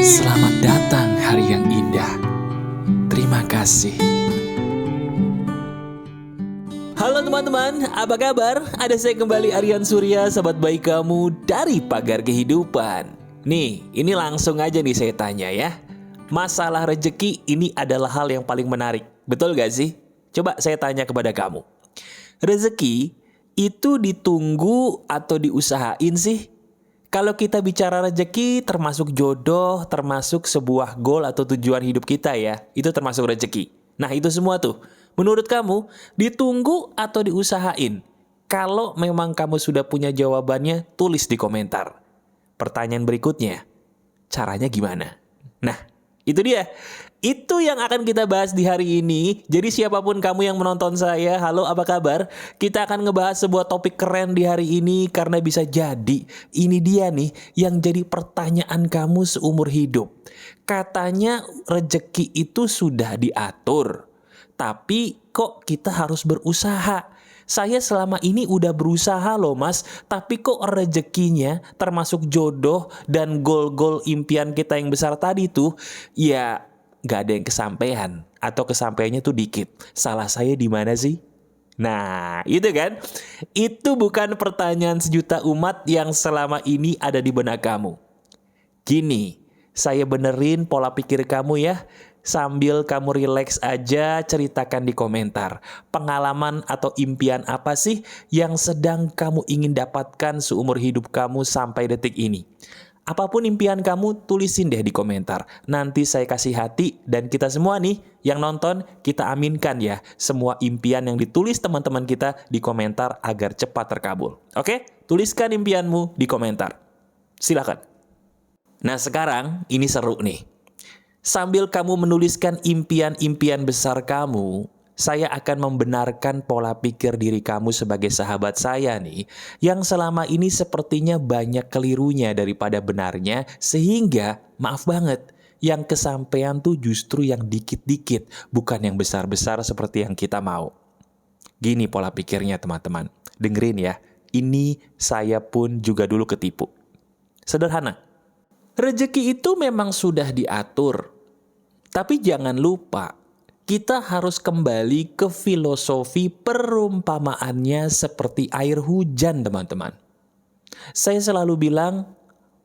Selamat datang hari yang indah. Terima kasih. Halo teman-teman, apa kabar? Ada saya kembali Aryan Surya, sahabat baik kamu dari Pagar Kehidupan. Nih, ini langsung aja nih saya tanya ya. Masalah rejeki ini adalah hal yang paling menarik. Betul gak sih? Coba saya tanya kepada kamu. Rezeki itu ditunggu atau diusahain sih? Kalau kita bicara rezeki termasuk jodoh, termasuk sebuah goal atau tujuan hidup kita ya. Itu termasuk rezeki. Nah itu semua tuh. Menurut kamu ditunggu atau diusahain? Kalau memang kamu sudah punya jawabannya, tulis di komentar. Pertanyaan berikutnya, caranya gimana? Nah itu dia. Itu yang akan kita bahas di hari ini. Jadi siapapun kamu yang menonton saya, halo apa kabar? Kita akan ngebahas sebuah topik keren di hari ini karena bisa jadi ini dia nih yang jadi pertanyaan kamu seumur hidup. Katanya rejeki itu sudah diatur, tapi kok kita harus berusaha? Saya selama ini udah berusaha loh mas, tapi kok rezekinya termasuk jodoh dan goal-goal impian kita yang besar tadi tuh, ya gak ada yang kesampaian atau kesampaiannya tuh dikit. Salah saya di mana sih? Nah, itu kan? Itu bukan pertanyaan sejuta umat yang selama ini ada di benak kamu. Gini, saya benerin pola pikir kamu ya. Sambil kamu rileks aja, ceritakan di komentar. Pengalaman atau impian apa sih yang sedang kamu ingin dapatkan seumur hidup kamu sampai detik ini? Apapun impian kamu, tulisin deh di komentar. Nanti saya kasih hati dan kita semua nih yang nonton, kita aminkan ya semua impian yang ditulis teman-teman kita di komentar agar cepat terkabul. Oke? Tuliskan impianmu di komentar. Silakan. Nah sekarang ini seru nih. Sambil kamu menuliskan impian-impian besar kamu, saya akan membenarkan pola pikir diri kamu sebagai sahabat saya nih, yang selama ini sepertinya banyak kelirunya daripada benarnya, sehingga maaf banget, yang kesampaian tuh justru yang dikit-dikit, bukan yang besar-besar seperti yang kita mau. Gini pola pikirnya teman-teman, dengerin ya, ini saya pun juga dulu ketipu. Sederhana. Rezeki itu memang sudah diatur, tapi jangan lupa kita harus kembali ke filosofi perumpamaannya seperti air hujan teman-teman. Saya selalu bilang,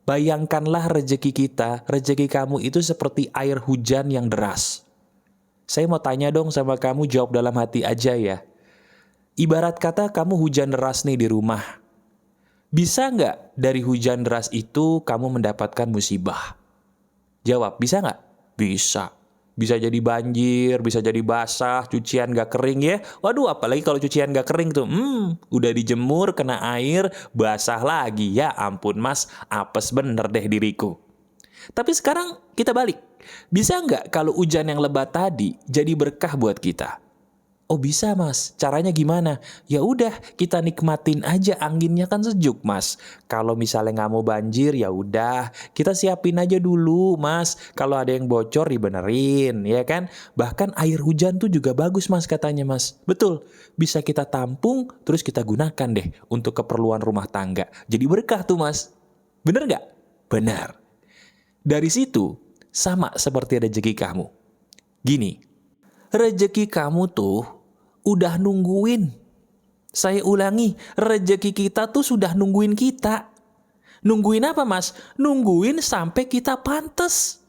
bayangkanlah rezeki kita, rezeki kamu itu seperti air hujan yang deras. Saya mau tanya dong sama kamu, jawab dalam hati aja ya. Ibarat kata kamu hujan deras nih di rumah. Bisa nggak dari hujan deras itu kamu mendapatkan musibah? Jawab, bisa nggak? Bisa. Bisa jadi banjir, bisa jadi basah, cucian nggak kering ya. Waduh, apalagi kalau cucian nggak kering tuh. Udah dijemur, kena air, basah lagi. Ya ampun mas, apes bener deh diriku. Tapi sekarang kita balik. Bisa nggak kalau hujan yang lebat tadi jadi berkah buat kita? Oh bisa mas, caranya gimana? Ya udah kita nikmatin aja, anginnya kan sejuk mas. Kalau misalnya nggak mau banjir ya udah kita siapin aja dulu mas. Kalau ada yang bocor dibenerin ya kan. Bahkan air hujan tuh juga bagus mas katanya mas. Betul, bisa kita tampung terus kita gunakan deh untuk keperluan rumah tangga. Jadi berkah tuh mas. Bener nggak? Benar. Dari situ sama seperti rezeki kamu. Gini, rezeki kamu tuh udah nungguin. Saya ulangi, rezeki kita tuh sudah nungguin kita. Nungguin apa mas? Nungguin sampai kita pantes.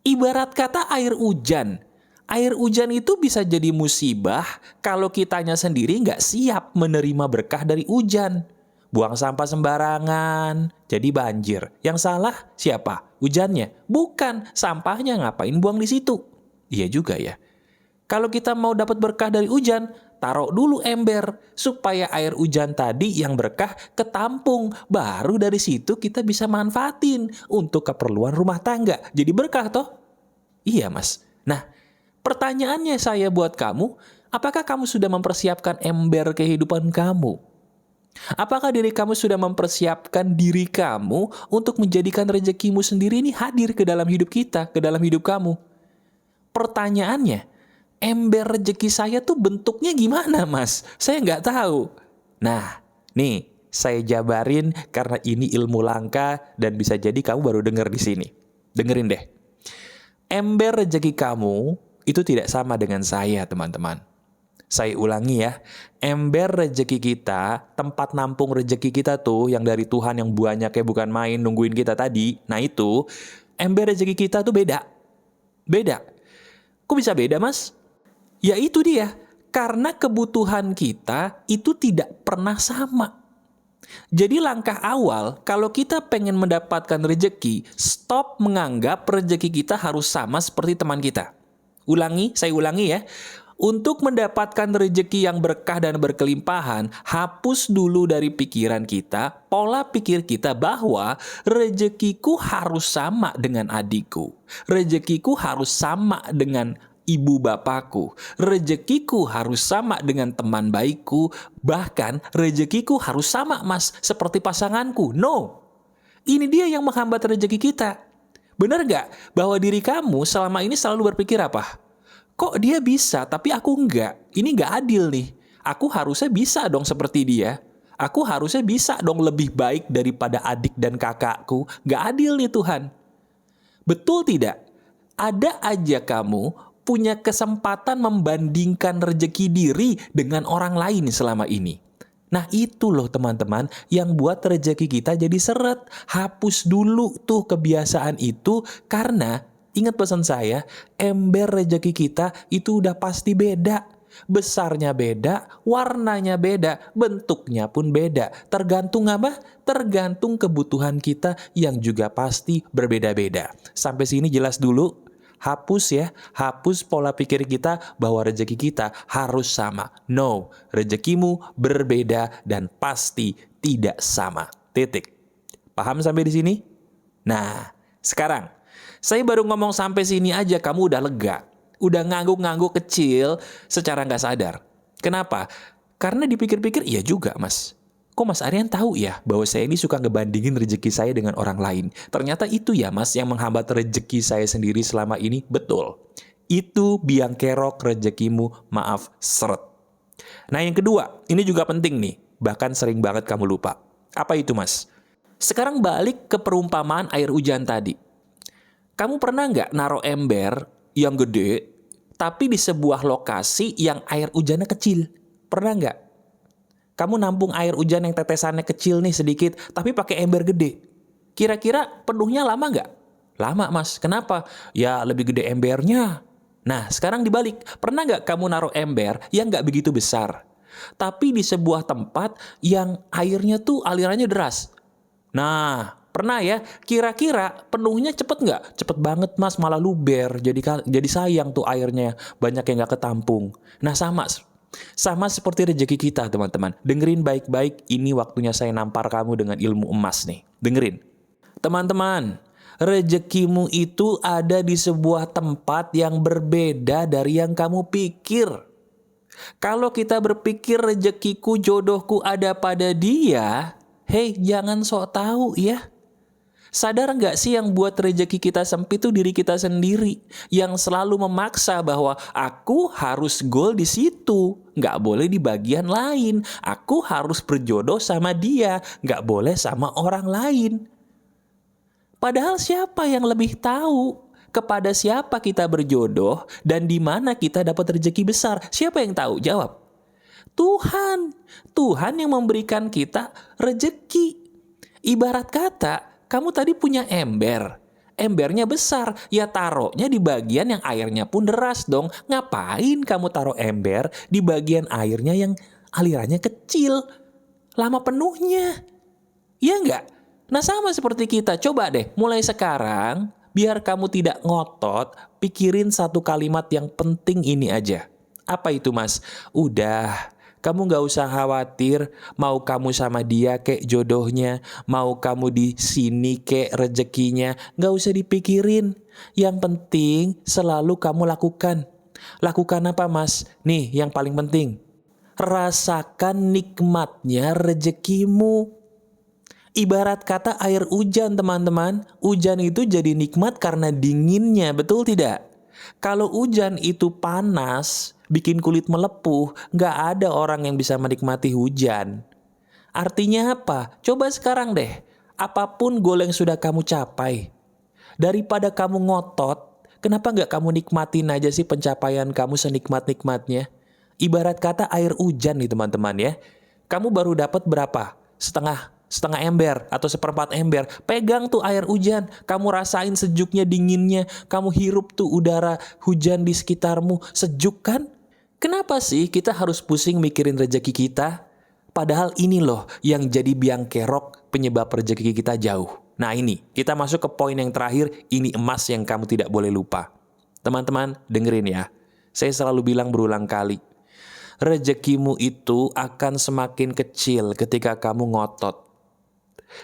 Ibarat kata air hujan. Air hujan itu bisa jadi musibah kalau kitanya sendiri nggak siap menerima berkah dari hujan. Buang sampah sembarangan, jadi banjir. Yang salah siapa? Hujannya? Bukan, sampahnya ngapain buang di situ? Iya juga ya. Kalau kita mau dapat berkah dari hujan, taruh dulu ember supaya air hujan tadi yang berkah ketampung. Baru dari situ kita bisa manfaatin untuk keperluan rumah tangga. Jadi berkah toh? Iya mas. Nah, pertanyaannya saya buat kamu, apakah kamu sudah mempersiapkan ember kehidupan kamu? Apakah diri kamu sudah mempersiapkan diri kamu untuk menjadikan rezekimu sendiri ini hadir ke dalam hidup kita, ke dalam hidup kamu? Pertanyaannya, ember rezeki saya tuh bentuknya gimana mas? Saya nggak tahu. Nah, nih saya jabarin karena ini ilmu langka dan bisa jadi kamu baru dengar di sini. Dengerin deh. Ember rejeki kamu itu tidak sama dengan saya, teman-teman. Saya ulangi ya, ember rejeki kita, tempat nampung rejeki kita tuh yang dari Tuhan yang banyaknya bukan main nungguin kita tadi. Nah itu, ember rejeki kita tuh beda. Beda. Kok bisa beda, Mas? Ya itu dia, karena kebutuhan kita itu tidak pernah sama. Jadi langkah awal, kalau kita pengen mendapatkan rejeki, stop menganggap rejeki kita harus sama seperti teman kita. Saya ulangi ya. Untuk mendapatkan rejeki yang berkah dan berkelimpahan, hapus dulu dari pikiran kita, pola pikir kita bahwa rejekiku harus sama dengan adikku. Rejekiku harus sama dengan ibu bapakku. Rejekiku harus sama dengan teman baikku. Bahkan rejekiku harus sama, Mas, seperti pasanganku. No, ini dia yang menghambat rejeki kita. Benar nggak bahwa diri kamu selama ini selalu berpikir apa? Kok dia bisa tapi aku enggak? Ini nggak adil nih. Aku harusnya bisa dong seperti dia. Aku harusnya bisa dong lebih baik daripada adik dan kakakku. Nggak adil nih Tuhan. Betul tidak? Ada aja kamu punya kesempatan membandingkan rejeki diri dengan orang lain selama ini. Nah itu loh teman-teman yang buat rejeki kita jadi seret. Hapus dulu tuh kebiasaan itu karena ingat pesan saya, ember rejeki kita itu udah pasti beda. Besarnya beda, warnanya beda, bentuknya pun beda. Tergantung apa? Tergantung kebutuhan kita yang juga pasti berbeda-beda. Sampai sini jelas dulu? Hapus ya, hapus pola pikir kita bahwa rejeki kita harus sama. No, rejekimu berbeda dan pasti tidak sama. Titik. Paham sampai di sini? Nah, sekarang saya baru ngomong sampai sini aja kamu udah lega. Udah ngangguk-ngangguk kecil secara nggak sadar. Kenapa? Karena dipikir-pikir iya juga Mas. Kok Mas Aryan tahu ya bahwa saya ini suka ngebandingin rejeki saya dengan orang lain. Ternyata itu ya Mas yang menghambat rejeki saya sendiri selama ini. Betul. Itu biang kerok rejekimu, maaf, seret. Nah yang kedua, ini juga penting nih. Bahkan sering banget kamu lupa. Apa itu Mas? Sekarang balik ke perumpamaan air hujan tadi. Kamu pernah nggak naruh ember yang gede, tapi di sebuah lokasi yang air hujannya kecil? Pernah nggak? Kamu nampung air hujan yang tetesannya kecil nih sedikit, tapi pakai ember gede. Kira-kira penuhnya lama nggak? Lama Mas. Kenapa? Ya lebih gede embernya. Nah sekarang dibalik. Pernah nggak kamu naruh ember yang nggak begitu besar, tapi di sebuah tempat yang airnya tuh alirannya deras? Nah, pernah ya? Kira-kira penuhnya cepet nggak? Cepet banget Mas, malah luber. Jadi sayang tuh airnya, banyak yang nggak ketampung. Nah sama seperti rejeki kita teman-teman. Dengerin baik-baik, ini waktunya saya nampar kamu dengan ilmu emas nih. Dengerin. Teman-teman, rejekimu itu ada di sebuah tempat yang berbeda dari yang kamu pikir. Kalau kita berpikir rejekiku, jodohku ada pada dia, hei, jangan sok tahu ya. Sadar nggak sih yang buat rejeki kita sempit itu diri kita sendiri. Yang selalu memaksa bahwa aku harus goal di situ. Nggak boleh di bagian lain. Aku harus berjodoh sama dia. Nggak boleh sama orang lain. Padahal siapa yang lebih tahu kepada siapa kita berjodoh dan di mana kita dapat rejeki besar? Siapa yang tahu? Jawab. Tuhan. Tuhan yang memberikan kita rejeki. Ibarat kata, kamu tadi punya ember. Embernya besar, ya taruhnya di bagian yang airnya pun deras dong. Ngapain kamu taruh ember di bagian airnya yang alirannya kecil? Lama penuhnya. Ya enggak? Nah sama seperti kita, coba deh mulai sekarang, biar kamu tidak ngotot, pikirin satu kalimat yang penting ini aja. Apa itu Mas? Udah. Kamu gak usah khawatir mau kamu sama dia kek jodohnya, mau kamu di sini kek rezekinya, gak usah dipikirin. Yang penting selalu kamu lakukan. Lakukan apa Mas? Nih yang paling penting. Rasakan nikmatnya rezekimu. Ibarat kata air hujan teman-teman. Hujan itu jadi nikmat karena dinginnya, betul tidak? Kalau hujan itu panas, bikin kulit melepuh, gak ada orang yang bisa menikmati hujan. Artinya apa? Coba sekarang deh, apapun goal yang sudah kamu capai, Daripada kamu ngotot, kenapa nggak kamu nikmatin aja sih pencapaian kamu senikmat-nikmatnya? Ibarat kata air hujan nih teman-teman ya. Kamu baru dapat berapa? Setengah ember atau seperempat ember. Pegang tuh air hujan. Kamu rasain sejuknya, dinginnya. Kamu hirup tuh udara hujan di sekitarmu. Sejuk kan? Kenapa sih kita harus pusing mikirin rezeki kita? Padahal ini loh yang jadi biang kerok penyebab rezeki kita jauh. Nah ini, kita masuk ke poin yang terakhir, ini emas yang kamu tidak boleh lupa. Teman-teman, dengerin ya. Saya selalu bilang berulang kali. Rezekimu itu akan semakin kecil ketika kamu ngotot.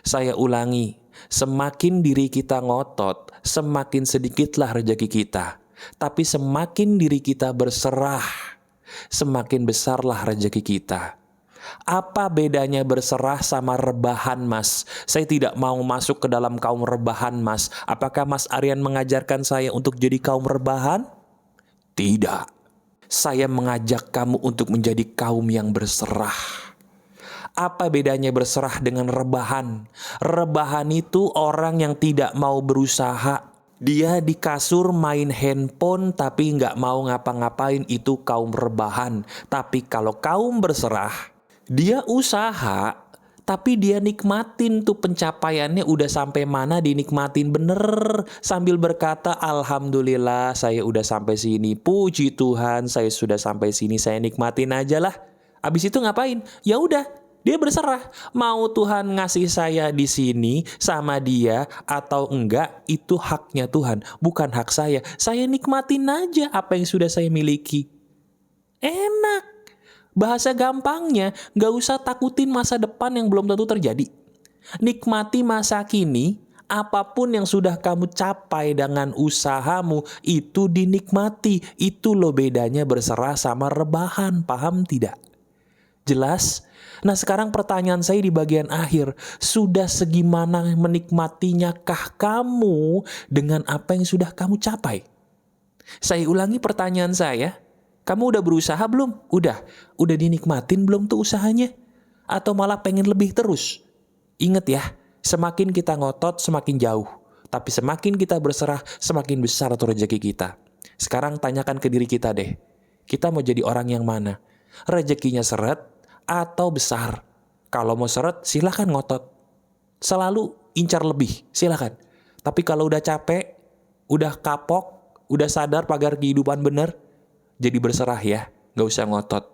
Saya ulangi, semakin diri kita ngotot, semakin sedikitlah rezeki kita. Tapi semakin diri kita berserah, semakin besarlah rezeki kita. Apa bedanya berserah sama rebahan, Mas? Saya tidak mau masuk ke dalam kaum rebahan, Mas. Apakah Mas Aryan mengajarkan saya untuk jadi kaum rebahan? Tidak. Saya mengajak kamu untuk menjadi kaum yang berserah. Apa bedanya berserah dengan rebahan? Rebahan itu orang yang tidak mau berusaha. Dia di kasur main handphone tapi nggak mau ngapa-ngapain, itu kaum rebahan. Tapi kalau kaum berserah, dia usaha, tapi dia nikmatin tuh pencapaiannya udah sampai mana dinikmatin bener. Sambil berkata, Alhamdulillah saya udah sampai sini. Puji Tuhan saya sudah sampai sini, saya nikmatin aja lah. Abis itu ngapain? Ya udah, dia berserah. Mau Tuhan ngasih saya di sini sama dia atau enggak, itu haknya Tuhan, bukan hak saya. Saya nikmatin aja apa yang sudah saya miliki. Enak. Bahasa gampangnya, gak usah takutin masa depan yang belum tentu terjadi. Nikmati masa kini, apapun yang sudah kamu capai dengan usahamu, itu dinikmati. Itu loh bedanya berserah sama rebahan, paham tidak? Jelas? Nah sekarang pertanyaan saya di bagian akhir, sudah segimana menikmatinya kah kamu dengan apa yang sudah kamu capai? Saya ulangi pertanyaan saya. Kamu udah berusaha belum? Udah dinikmatin belum tuh usahanya? Atau malah pengen lebih terus? Ingat ya, semakin kita ngotot semakin jauh. Tapi semakin kita berserah, semakin besar tuh rezeki kita. Sekarang tanyakan ke diri kita deh. Kita mau jadi orang yang mana? Rezekinya seret atau besar? Kalau mau seret, silakan ngotot. Selalu incar lebih, silakan. Tapi kalau udah capek, udah kapok, udah sadar pagar kehidupan bener, jadi berserah ya, gak usah ngotot.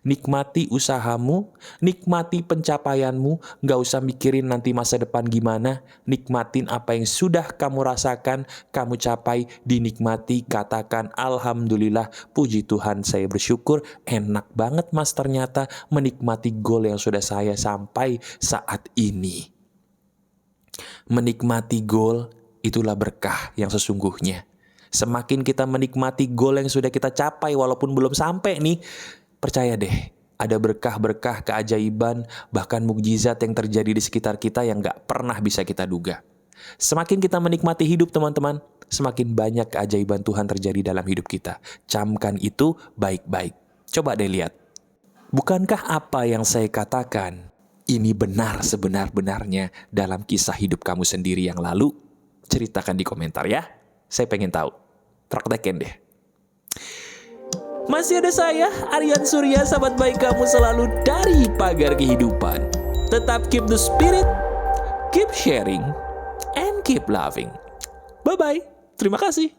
Nikmati usahamu, nikmati pencapaianmu, gak usah mikirin nanti masa depan gimana. Nikmatin apa yang sudah kamu rasakan, kamu capai, dinikmati, katakan Alhamdulillah, puji Tuhan saya bersyukur. Enak banget Mas ternyata menikmati goal yang sudah saya sampai saat ini. Menikmati goal, itulah berkah yang sesungguhnya. Semakin kita menikmati goal yang sudah kita capai walaupun belum sampai nih, percaya deh, ada berkah-berkah, keajaiban, bahkan mukjizat yang terjadi di sekitar kita yang gak pernah bisa kita duga. Semakin kita menikmati hidup teman-teman, semakin banyak keajaiban Tuhan terjadi dalam hidup kita. Camkan itu baik-baik. Coba deh lihat. Bukankah apa yang saya katakan ini benar sebenar-benarnya dalam kisah hidup kamu sendiri yang lalu? Ceritakan di komentar ya. Saya pengen tahu. Praktekin deh. Masih ada saya, Aryan Surya, sahabat baik kamu selalu dari Pagar Kehidupan. Tetap keep the spirit, keep sharing, and keep loving. Bye-bye. Terima kasih.